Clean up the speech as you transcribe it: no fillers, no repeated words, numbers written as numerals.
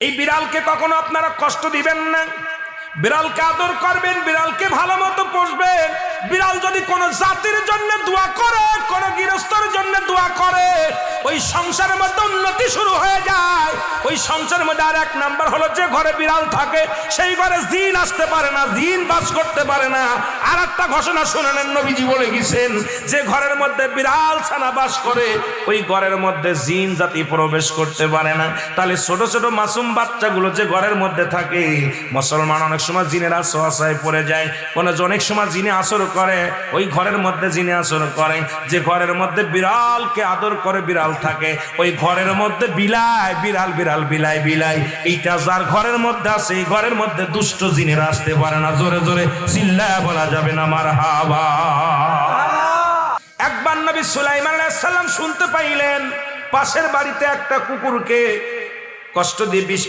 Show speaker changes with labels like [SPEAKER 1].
[SPEAKER 1] এই বিড়ালকে কখনো আপনারা কষ্ট দিবেন না, বিড়ালকে আদর করবেন, বিড়ালকে ভালো মতো পুষবেন। বিড়াল যদি কোনো জাতির জন্য দোয়া করে, কোনো গৃহস্থর জন্য দোয়া করে, ওই সংসারের মধ্যে উন্নতি শুরু হয়ে যায়। ওই সংসারের মধ্যে আর এক নাম্বার হলো, যে ঘরে বিড়াল থাকে সেই ঘরে জিন আসতে পারে না, জিন বাস করতে পারে না। আর একটা ঘোষণা শুনে নেন, নবীজি বলে গেছেন, যে ঘরের মধ্যে বিড়াল ছানা বাস করে ওই ঘরের মধ্যে জিন জাতি প্রবেশ করতে পারে না। তাহলে ছোট ছোট মাসুম বাচ্চাগুলো যে ঘরের মধ্যে থাকে, মুসলমান অনেক সময় জিনের আশ্রয় পড়ে যায়, অনেক সময় জিনে আসর করে, ওই ঘরের মধ্যে জিনে আসর করে। যে ঘরের মধ্যে বিড়ালকে আদর করে বিড়াল থাকে, ওই ঘরের মধ্যে বিলাই বিড়াল বিড়াল বিলাই বিলাই, এইটা যার ঘরের মধ্যে আছে এই ঘরের মধ্যে দুষ্ট জিনেরা আসতে পারে না। জোরে জোরে চিল্লায়া বলা যাবে না মারহাবা। একবার নবী সুলাইমান আলাইহিস সালাম শুনতে পাইলেন পাশের বাড়িতে একটা কুকুরকে কষ্ট দিয়ে বিষ